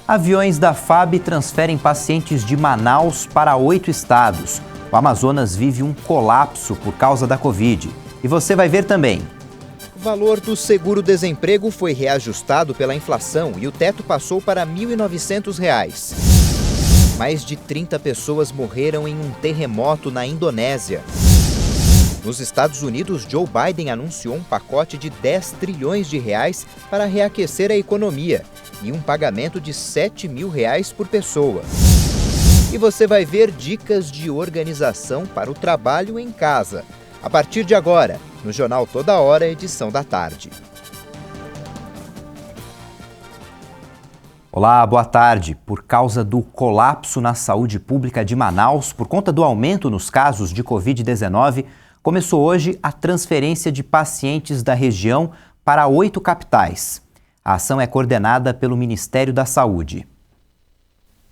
Aviões da FAB transferem pacientes de Manaus para 8 estados. O Amazonas vive um colapso por causa da Covid. E você vai ver também. O valor do seguro-desemprego foi reajustado pela inflação e o teto passou para R$ 1.900. Mais de 30 pessoas morreram em um terremoto na Indonésia. Nos Estados Unidos, Joe Biden anunciou um pacote de 10 trilhões de reais para reaquecer a economia e um pagamento de R$ 7 mil por pessoa. E você vai ver dicas de organização para o trabalho em casa. A partir de agora, no Jornal Toda Hora, edição da tarde. Olá, boa tarde. Por causa do colapso na saúde pública de Manaus, por conta do aumento nos casos de Covid-19, começou hoje a transferência de pacientes da região para 8 capitais. A ação é coordenada pelo Ministério da Saúde.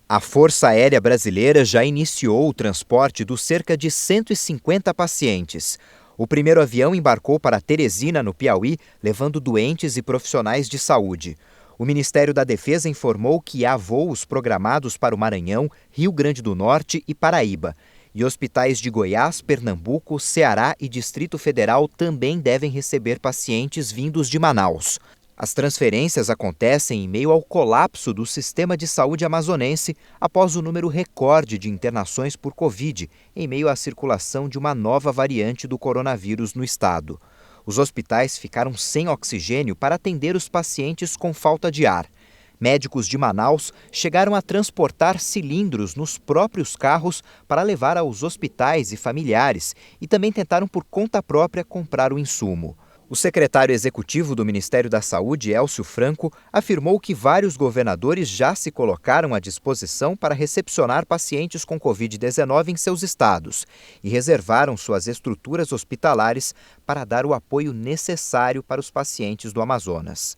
A Força Aérea Brasileira já iniciou o transporte dos cerca de 150 pacientes. O primeiro avião embarcou para Teresina, no Piauí, levando doentes e profissionais de saúde. O Ministério da Defesa informou que há voos programados para o Maranhão, Rio Grande do Norte e Paraíba. E hospitais de Goiás, Pernambuco, Ceará e Distrito Federal também devem receber pacientes vindos de Manaus. As transferências acontecem em meio ao colapso do sistema de saúde amazonense após o número recorde de internações por Covid, em meio à circulação de uma nova variante do coronavírus no estado. Os hospitais ficaram sem oxigênio para atender os pacientes com falta de ar. Médicos de Manaus chegaram a transportar cilindros nos próprios carros para levar aos hospitais e familiares e também tentaram por conta própria comprar o insumo. O secretário executivo do Ministério da Saúde, Élcio Franco, afirmou que vários governadores já se colocaram à disposição para recepcionar pacientes com Covid-19 em seus estados e reservaram suas estruturas hospitalares para dar o apoio necessário para os pacientes do Amazonas.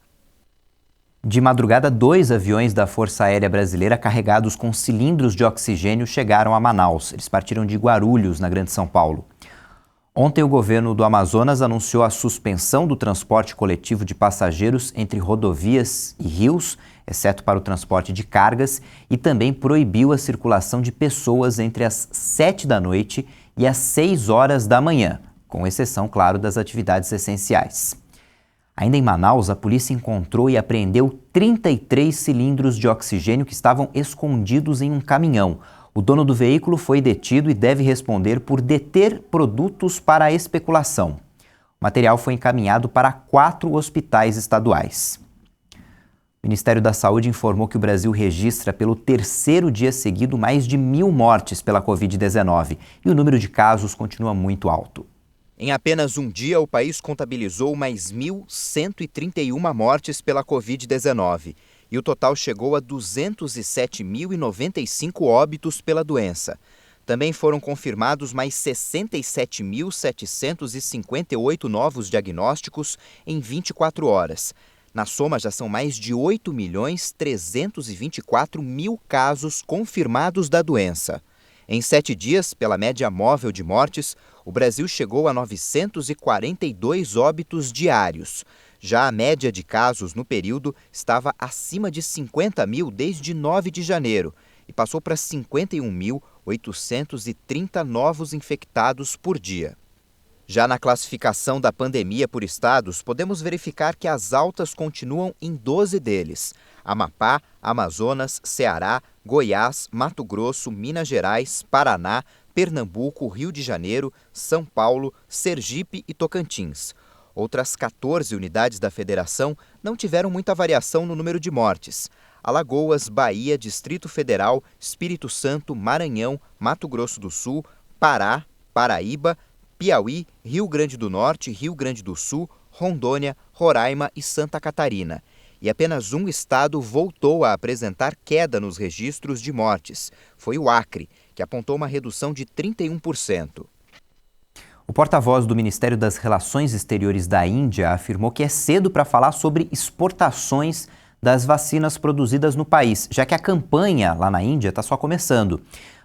De madrugada, 2 aviões da Força Aérea Brasileira carregados com cilindros de oxigênio chegaram a Manaus. Eles partiram de Guarulhos, na Grande São Paulo. Ontem, o governo do Amazonas anunciou a suspensão do transporte coletivo de passageiros entre rodovias e rios, exceto para o transporte de cargas, e também proibiu a circulação de pessoas entre as 7 da noite e as 6 horas da manhã, com exceção, claro, das atividades essenciais. Ainda em Manaus, a polícia encontrou e apreendeu 33 cilindros de oxigênio que estavam escondidos em um caminhão. O dono do veículo foi detido e deve responder por deter produtos para a especulação. O material foi encaminhado para 4 hospitais estaduais. O Ministério da Saúde informou que o Brasil registra pelo 3º dia seguido mais de 1.000 mortes pela Covid-19 e o número de casos continua muito alto. Em apenas um dia, o país contabilizou mais 1.131 mortes pela Covid-19 e o total chegou a 207.095 óbitos pela doença. Também foram confirmados mais 67.758 novos diagnósticos em 24 horas. Na soma, já são mais de 8.324.000 casos confirmados da doença. Em 7 dias, pela média móvel de mortes, o Brasil chegou a 942 óbitos diários. Já a média de casos no período estava acima de 50 mil desde 9 de janeiro e passou para 51.830 novos infectados por dia. Já na classificação da pandemia por estados, podemos verificar que as altas continuam em 12 deles: Amapá, Amazonas, Ceará, Goiás, Mato Grosso, Minas Gerais, Paraná, Pernambuco, Rio de Janeiro, São Paulo, Sergipe e Tocantins. Outras 14 unidades da federação não tiveram muita variação no número de mortes. Alagoas, Bahia, Distrito Federal, Espírito Santo, Maranhão, Mato Grosso do Sul, Pará, Paraíba, Piauí, Rio Grande do Norte, Rio Grande do Sul, Rondônia, Roraima e Santa Catarina. E apenas um estado voltou a apresentar queda nos registros de mortes. Foi o Acre, que apontou uma redução de 31%. O porta-voz do Ministério das Relações Exteriores da Índia afirmou que é cedo para falar sobre exportações das vacinas produzidas no país, já que a campanha lá na Índia está só começando.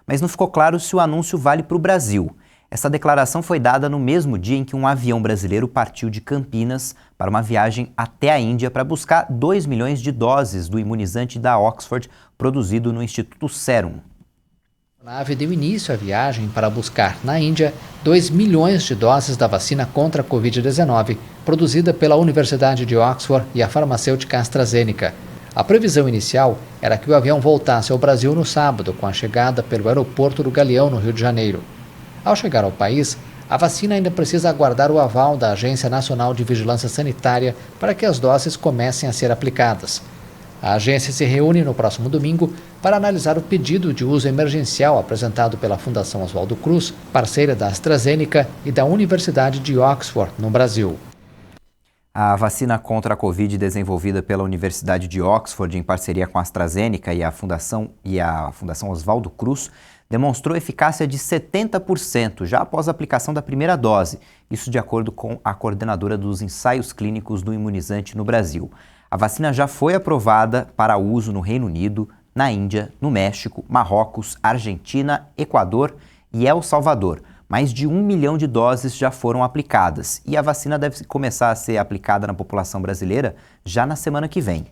Mas não ficou claro se o anúncio vale para o Brasil. Essa declaração foi dada no mesmo dia em que um avião brasileiro partiu de Campinas para uma viagem até a Índia para buscar 2 milhões de doses do imunizante da Oxford, produzido no Instituto Serum. A nave deu início à viagem para buscar, na Índia, 2 milhões de doses da vacina contra a Covid-19, produzida pela Universidade de Oxford e a farmacêutica AstraZeneca. A previsão inicial era que o avião voltasse ao Brasil no sábado, com a chegada pelo aeroporto do Galeão, no Rio de Janeiro. Ao chegar ao país, a vacina ainda precisa aguardar o aval da Agência Nacional de Vigilância Sanitária para que as doses comecem a ser aplicadas. A agência se reúne no próximo domingo para analisar o pedido de uso emergencial apresentado pela Fundação Oswaldo Cruz, parceira da AstraZeneca e da Universidade de Oxford, no Brasil. A vacina contra a Covid desenvolvida pela Universidade de Oxford em parceria com a AstraZeneca e a Fundação Oswaldo Cruz demonstrou eficácia de 70% já após a aplicação da primeira dose, isso de acordo com a coordenadora dos ensaios clínicos do imunizante no Brasil. A vacina já foi aprovada para uso no Reino Unido, na Índia, no México, Marrocos, Argentina, Equador e El Salvador. Mais de 1 milhão de doses já foram aplicadas e a vacina deve começar a ser aplicada na população brasileira já na semana que vem.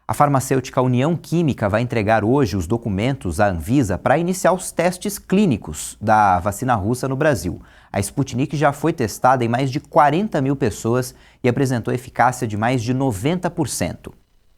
A farmacêutica União Química vai entregar hoje os documentos à Anvisa para iniciar os testes clínicos da vacina russa no Brasil. A Sputnik já foi testada em mais de 40 mil pessoas e apresentou eficácia de mais de 90%.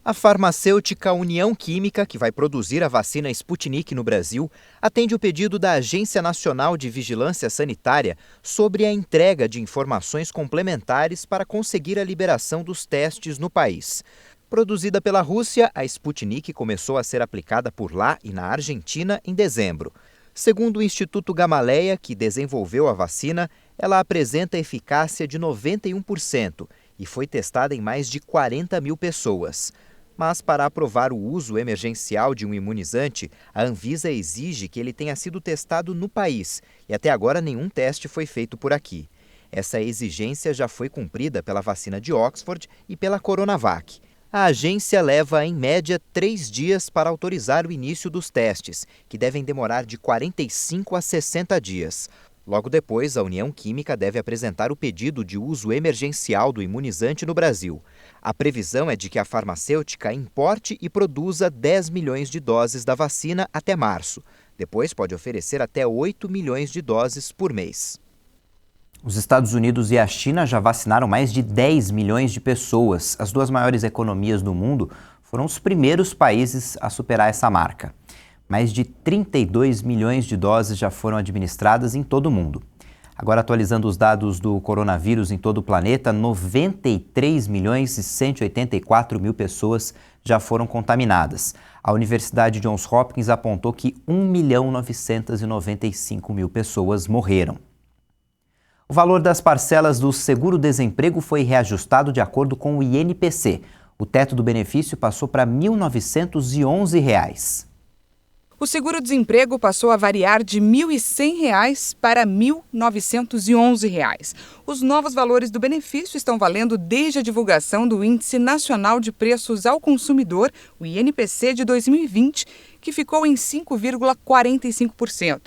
A farmacêutica União Química, que vai produzir a vacina Sputnik no Brasil, atende o pedido da Agência Nacional de Vigilância Sanitária sobre a entrega de informações complementares para conseguir a liberação dos testes no país. Produzida pela Rússia, a Sputnik começou a ser aplicada por lá e na Argentina em dezembro. Segundo o Instituto Gamaleya, que desenvolveu a vacina, ela apresenta eficácia de 91% e foi testada em mais de 40 mil pessoas. Mas para aprovar o uso emergencial de um imunizante, a Anvisa exige que ele tenha sido testado no país e até agora nenhum teste foi feito por aqui. Essa exigência já foi cumprida pela vacina de Oxford e pela Coronavac. A agência leva, em média, 3 dias para autorizar o início dos testes, que devem demorar de 45 a 60 dias. Logo depois, a União Química deve apresentar o pedido de uso emergencial do imunizante no Brasil. A previsão é de que a farmacêutica importe e produza 10 milhões de doses da vacina até março. Depois pode oferecer até 8 milhões de doses por mês. Os Estados Unidos e a China já vacinaram mais de 10 milhões de pessoas. As duas maiores economias do mundo foram os primeiros países a superar essa marca. Mais de 32 milhões de doses já foram administradas em todo o mundo. Agora, atualizando os dados do coronavírus em todo o planeta, 93 milhões e 184 mil pessoas já foram contaminadas. A Universidade Johns Hopkins apontou que 1.995.000 pessoas morreram. O valor das parcelas do seguro-desemprego foi reajustado de acordo com o INPC. O teto do benefício passou para R$ 1.911. O seguro-desemprego passou a variar de R$ 1.100 para R$ 1.911. Os novos valores do benefício estão valendo desde a divulgação do Índice Nacional de Preços ao Consumidor, o INPC de 2020, que ficou em 5,45%.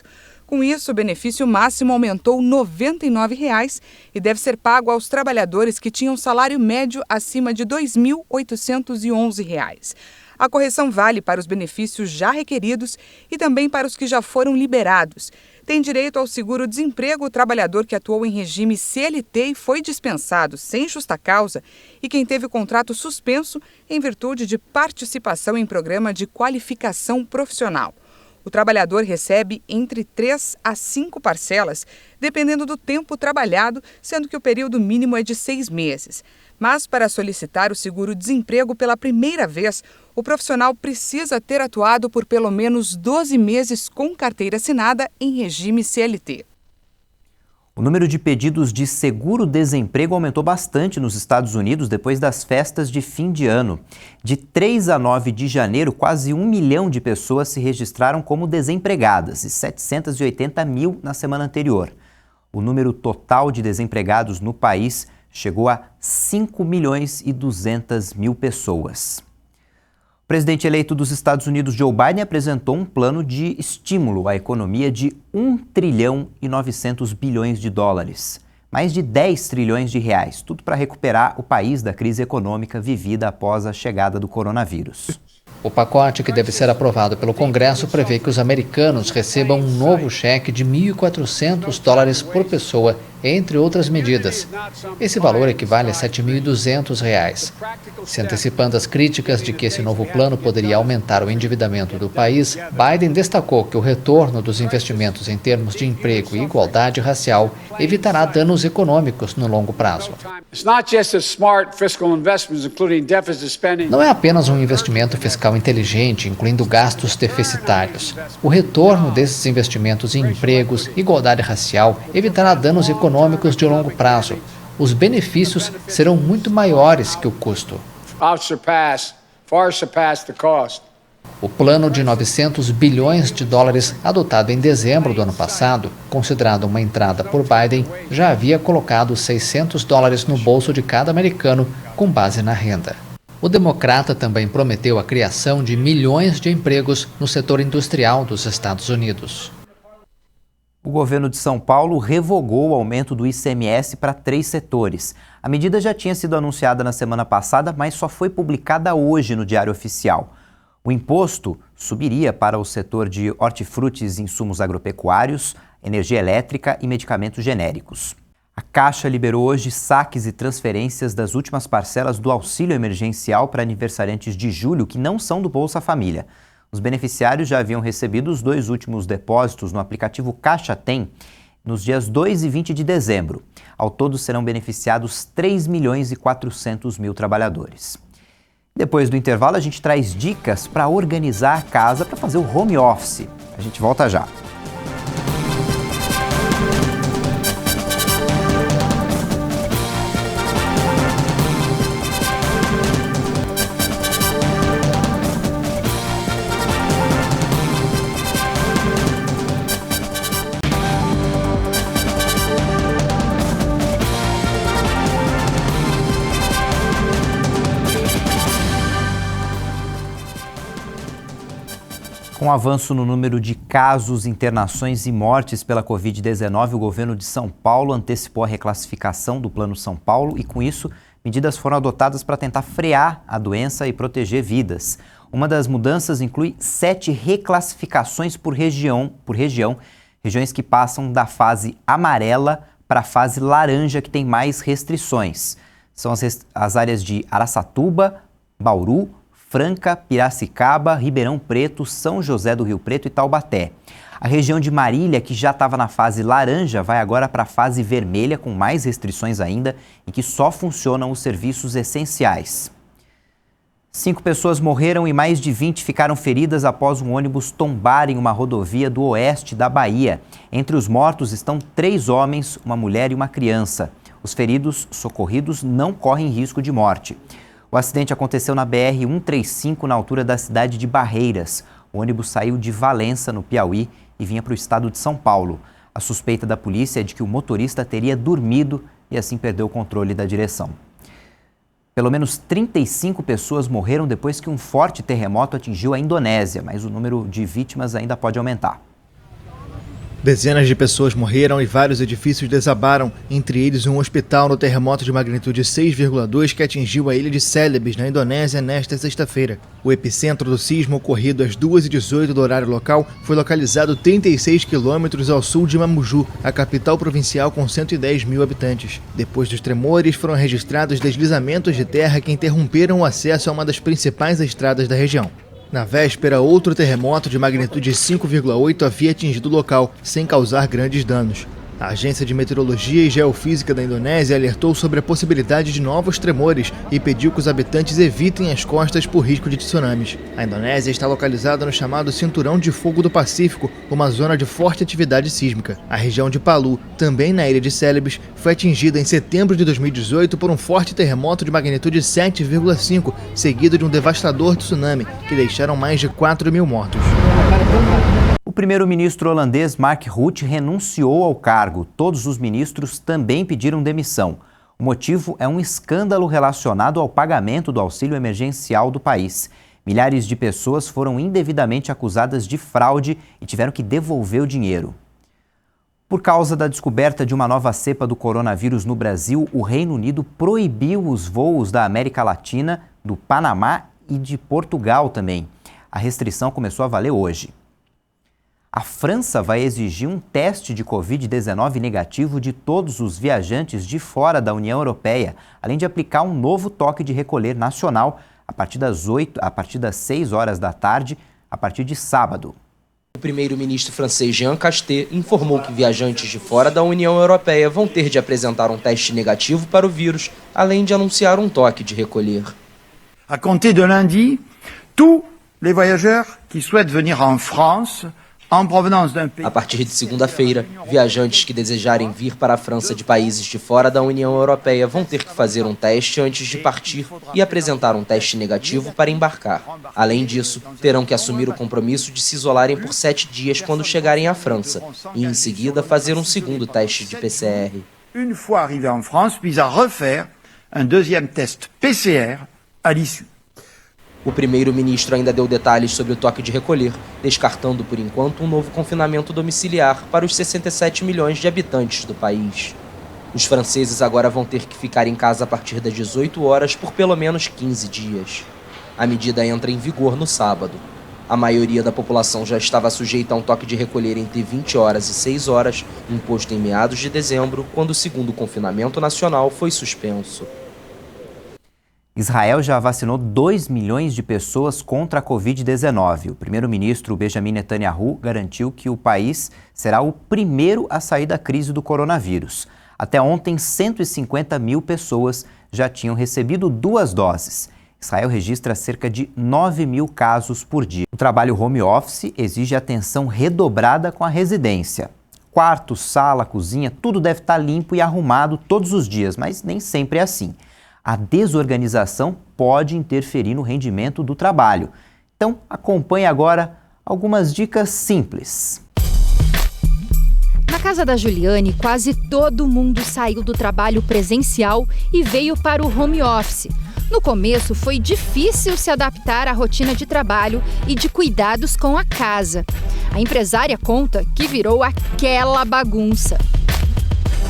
Com isso, o benefício máximo aumentou R$ 99 e deve ser pago aos trabalhadores que tinham salário médio acima de R$ 2.811. A correção vale para os benefícios já requeridos e também para os que já foram liberados. Tem direito ao seguro-desemprego o trabalhador que atuou em regime CLT e foi dispensado sem justa causa e quem teve o contrato suspenso em virtude de participação em programa de qualificação profissional. O trabalhador recebe entre 3 a 5 parcelas, dependendo do tempo trabalhado, sendo que o período mínimo é de 6 meses. Mas, para solicitar o seguro-desemprego pela primeira vez, o profissional precisa ter atuado por pelo menos 12 meses com carteira assinada em regime CLT. O número de pedidos de seguro-desemprego aumentou bastante nos Estados Unidos depois das festas de fim de ano. De 3 a 9 de janeiro, quase 1 milhão de pessoas se registraram como desempregadas e 780 mil na semana anterior. O número total de desempregados no país chegou a 5 milhões e 200 mil pessoas. presidente eleito dos Estados Unidos, Joe Biden, apresentou um plano de estímulo à economia de 1 trilhão e 900 bilhões de dólares. Mais de 10 trilhões de reais, tudo para recuperar o país da crise econômica vivida após a chegada do coronavírus. O pacote, que deve ser aprovado pelo Congresso, prevê que os americanos recebam um novo cheque de 1.400 dólares por pessoa, entre outras medidas. Esse valor equivale a R$ 7.200. Se antecipando as críticas de que esse novo plano poderia aumentar o endividamento do país, Biden destacou que o retorno dos investimentos em termos de emprego e igualdade racial evitará danos econômicos no longo prazo. Não é apenas um investimento fiscal inteligente, incluindo gastos deficitários. O retorno desses investimentos em empregos, igualdade racial, evitará danos econômicos de longo prazo. Os benefícios serão muito maiores que o custo. O plano de 900 bilhões de dólares, adotado em dezembro do ano passado, considerado uma entrada por Biden, já havia colocado 600 dólares no bolso de cada americano, com base na renda. O democrata também prometeu a criação de milhões de empregos no setor industrial dos Estados Unidos. O governo de São Paulo revogou o aumento do ICMS para 3 setores. A medida já tinha sido anunciada na semana passada, mas só foi publicada hoje no Diário Oficial. O imposto subiria para o setor de hortifrutis e insumos agropecuários, energia elétrica e medicamentos genéricos. A Caixa liberou hoje saques e transferências das últimas parcelas do auxílio emergencial para aniversariantes de julho que não são do Bolsa Família. Os beneficiários já haviam recebido os 2 últimos depósitos no aplicativo Caixa Tem nos dias 2 e 20 de dezembro. Ao todo serão beneficiados 3 milhões e 400 mil trabalhadores. Depois do intervalo, a gente traz dicas para organizar a casa para fazer o home office. A gente volta já. Com o avanço no número de casos, internações e mortes pela Covid-19, o governo de São Paulo antecipou a reclassificação do Plano São Paulo e, com isso, medidas foram adotadas para tentar frear a doença e proteger vidas. Uma das mudanças inclui 7 reclassificações por região, regiões que passam da fase amarela para a fase laranja, que tem mais restrições. São as áreas de Araçatuba, Bauru, Franca, Piracicaba, Ribeirão Preto, São José do Rio Preto e Taubaté. A região de Marília, que já estava na fase laranja, vai agora para a fase vermelha, com mais restrições ainda, em que só funcionam os serviços essenciais. 5 pessoas morreram e mais de 20 ficaram feridas após um ônibus tombar em uma rodovia do oeste da Bahia. Entre os mortos estão 3 homens, uma mulher e uma criança. Os feridos socorridos não correm risco de morte. O acidente aconteceu na BR-135, na altura da cidade de Barreiras. O ônibus saiu de Valença, no Piauí, e vinha para o estado de São Paulo. A suspeita da polícia é de que o motorista teria dormido e assim perdeu o controle da direção. Pelo menos 35 pessoas morreram depois que um forte terremoto atingiu a Indonésia, mas o número de vítimas ainda pode aumentar. Dezenas de pessoas morreram e vários edifícios desabaram, entre eles um hospital no terremoto de magnitude 6,2 que atingiu a ilha de Celebes, na Indonésia, nesta sexta-feira. O epicentro do sismo, ocorrido às 2h18 do horário local, foi localizado 36 quilômetros ao sul de Mamuju, a capital provincial com 110 mil habitantes. Depois dos tremores, foram registrados deslizamentos de terra que interromperam o acesso a uma das principais estradas da região. Na véspera, outro terremoto de magnitude 5,8 havia atingido o local, sem causar grandes danos. A Agência de Meteorologia e Geofísica da Indonésia alertou sobre a possibilidade de novos tremores e pediu que os habitantes evitem as costas por risco de tsunamis. A Indonésia está localizada no chamado Cinturão de Fogo do Pacífico, uma zona de forte atividade sísmica. A região de Palu, também na ilha de Celebes, foi atingida em setembro de 2018 por um forte terremoto de magnitude 7,5, seguido de um devastador tsunami, que deixaram mais de 4 mil mortos. O primeiro-ministro holandês Mark Rutte renunciou ao cargo. Todos os ministros também pediram demissão. O motivo é um escândalo relacionado ao pagamento do auxílio emergencial do país. Milhares de pessoas foram indevidamente acusadas de fraude e tiveram que devolver o dinheiro. Por causa da descoberta de uma nova cepa do coronavírus no Brasil, o Reino Unido proibiu os voos da América Latina, do Panamá e de Portugal também. A restrição começou a valer hoje. A França vai exigir um teste de Covid-19 negativo de todos os viajantes de fora da União Europeia, além de aplicar um novo toque de recolher nacional a partir das 6 horas da tarde, a partir de sábado. O primeiro-ministro francês Jean Castex informou que viajantes de fora da União Europeia vão ter de apresentar um teste negativo para o vírus, além de anunciar um toque de recolher. À compter de lundi, tous les voyageurs qui souhaitent venir en France en provenance d'un pays. A partir de segunda-feira, viajantes que desejarem vir para a França de países de fora da União Europeia vão ter que fazer um teste antes de partir e apresentar um teste negativo para embarcar. Além disso, terão que assumir o compromisso de se isolarem por 7 dias quando chegarem à França e, em seguida, fazer um segundo teste de PCR. Une fois arrivés en France, puis à refaire un deuxième test PCR à l'issue. O primeiro-ministro ainda deu detalhes sobre o toque de recolher, descartando por enquanto um novo confinamento domiciliar para os 67 milhões de habitantes do país. Os franceses agora vão ter que ficar em casa a partir das 18 horas por pelo menos 15 dias. A medida entra em vigor no sábado. A maioria da população já estava sujeita a um toque de recolher entre 20 horas e 6 horas, imposto em meados de dezembro, quando o segundo confinamento nacional foi suspenso. Israel já vacinou 2 milhões de pessoas contra a Covid-19. O primeiro-ministro Benjamin Netanyahu garantiu que o país será o primeiro a sair da crise do coronavírus. Até ontem, 150 mil pessoas já tinham recebido 2 doses. Israel registra cerca de 9 mil casos por dia. O trabalho home office exige atenção redobrada com a residência. Quarto, sala, cozinha, tudo deve estar limpo e arrumado todos os dias, mas nem sempre é assim. A desorganização pode interferir no rendimento do trabalho. Então, acompanhe agora algumas dicas simples. Na casa da Juliane, quase todo mundo saiu do trabalho presencial e veio para o home office. No começo, foi difícil se adaptar à rotina de trabalho e de cuidados com a casa. A empresária conta que virou aquela bagunça.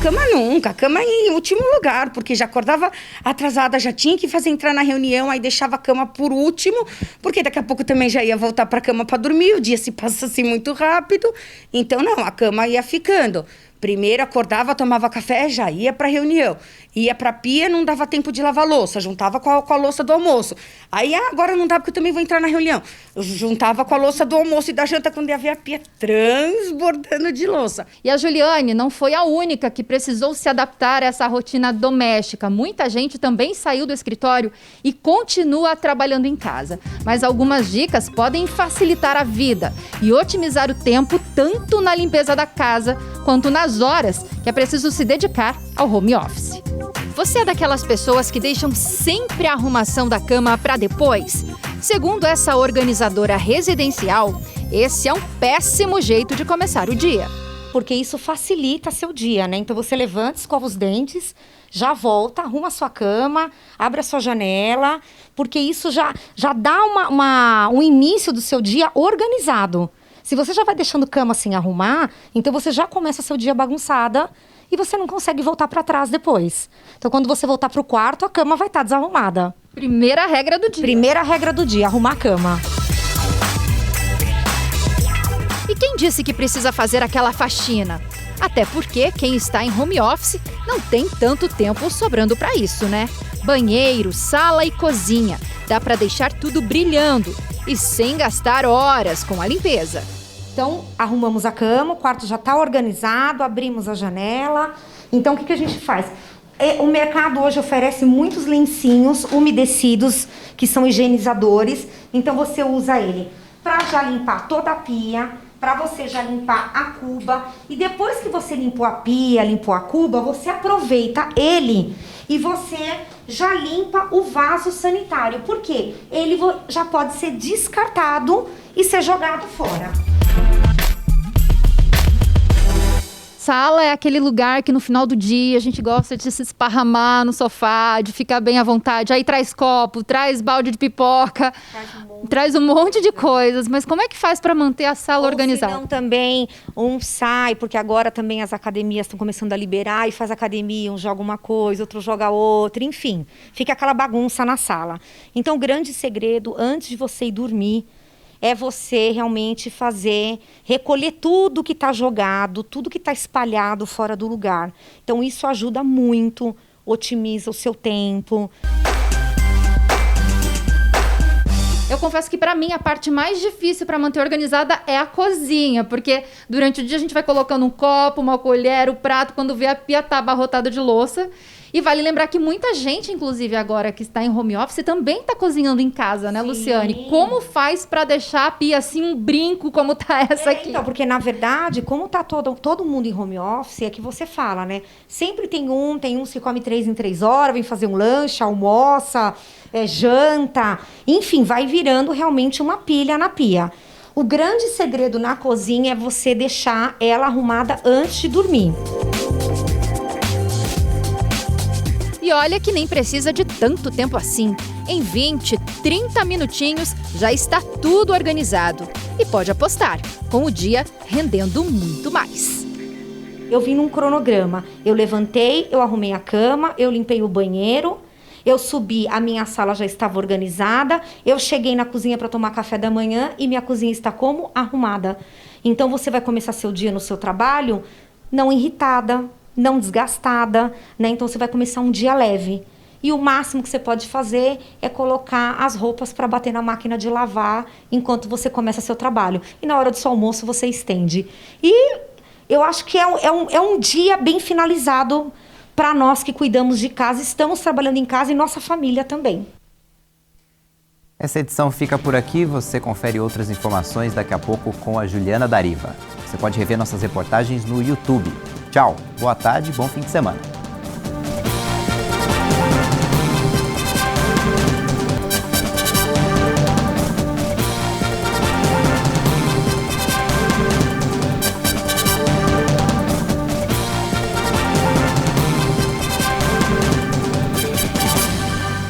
Cama nunca, cama em último lugar, porque já acordava atrasada, já tinha que fazer entrar na reunião, aí deixava a cama por último, porque daqui a pouco também já ia voltar para a cama para dormir, o dia se passa assim muito rápido, então não, a cama ia ficando. Primeiro acordava, tomava café, já ia para a reunião. Ia para a pia, não dava tempo de lavar a louça, juntava com a louça do almoço. Aí, agora não dá porque eu também vou entrar na reunião. Eu juntava com a louça do almoço e da janta quando ia ver a pia transbordando de louça. E a Juliane não foi a única que precisou se adaptar a essa rotina doméstica. Muita gente também saiu do escritório e continua trabalhando em casa. Mas algumas dicas podem facilitar a vida e otimizar o tempo tanto na limpeza da casa quanto nas horas que é preciso se dedicar ao home office. Você é daquelas pessoas que deixam sempre a arrumação da cama para depois? Segundo essa organizadora residencial, esse é um péssimo jeito de começar o dia. Porque isso facilita seu dia, né? Então você levanta, escova os dentes, já volta, arruma a sua cama, abre a sua janela, porque isso já dá um início do seu dia organizado. Se você já vai deixando cama sem arrumar, então você já começa seu dia bagunçada e você não consegue voltar para trás depois. Então, quando você voltar para o quarto, a cama vai estar desarrumada. Primeira regra do dia. Primeira regra do dia, arrumar a cama. E quem disse que precisa fazer aquela faxina? Até porque quem está em home office não tem tanto tempo sobrando para isso, né? Banheiro, sala e cozinha. Dá para deixar tudo brilhando e sem gastar horas com a limpeza. Então, arrumamos a cama, o quarto já está organizado, abrimos a janela. Então, o que a gente faz? O mercado hoje oferece muitos lencinhos umedecidos, que são higienizadores. Então, você usa ele para já limpar toda a pia, para você já limpar a cuba. E depois que você limpou a pia, limpou a cuba, você aproveita ele e você já limpa o vaso sanitário. Por quê? Ele já pode ser descartado e ser jogado fora. sala é aquele lugar que no final do dia a gente gosta de se esparramar no sofá, de ficar bem à vontade. Aí traz copo, traz balde de pipoca, traz um monte de coisas. Mas como é que faz para manter a sala organizada? Não, também sai, porque agora também as academias estão começando a liberar e faz academia, um joga uma coisa, outro joga outra, enfim. Fica aquela bagunça na sala. Então, o grande segredo, antes de você ir dormir, é você realmente recolher tudo que está jogado, tudo que está espalhado fora do lugar. Então, isso ajuda muito, otimiza o seu tempo. Eu confesso que para mim a parte mais difícil para manter organizada é a cozinha, porque durante o dia a gente vai colocando um copo, uma colher, o prato, quando vê a pia tá abarrotada de louça. E vale lembrar que muita gente, inclusive agora que está em home office, também está cozinhando em casa, né, Luciane? Como faz para deixar a pia assim um brinco como tá essa aqui? Então, porque na verdade, como tá todo mundo em home office, é que você fala, né? Sempre tem uns que come 3 em 3 horas, vem fazer um lanche, almoça, janta, enfim, vai virando realmente uma pilha na pia. O grande segredo na cozinha é você deixar ela arrumada antes de dormir. E olha que nem precisa de tanto tempo assim. Em 20, 30 minutinhos já está tudo organizado. E pode apostar, com o dia rendendo muito mais. Eu vim num cronograma. Eu levantei, eu arrumei a cama, eu limpei o banheiro, eu subi, a minha sala já estava organizada, eu cheguei na cozinha para tomar café da manhã e minha cozinha está como? Arrumada. Então você vai começar seu dia no seu trabalho não irritada, não desgastada, né? Então você vai começar um dia leve. E o máximo que você pode fazer é colocar as roupas para bater na máquina de lavar enquanto você começa seu trabalho. E na hora do seu almoço você estende. E eu acho que é um dia bem finalizado para nós que cuidamos de casa, estamos trabalhando em casa e nossa família também. Essa edição fica por aqui. Você confere outras informações daqui a pouco com a Juliana Dariva. Você pode rever nossas reportagens no YouTube. Tchau, boa tarde, bom fim de semana.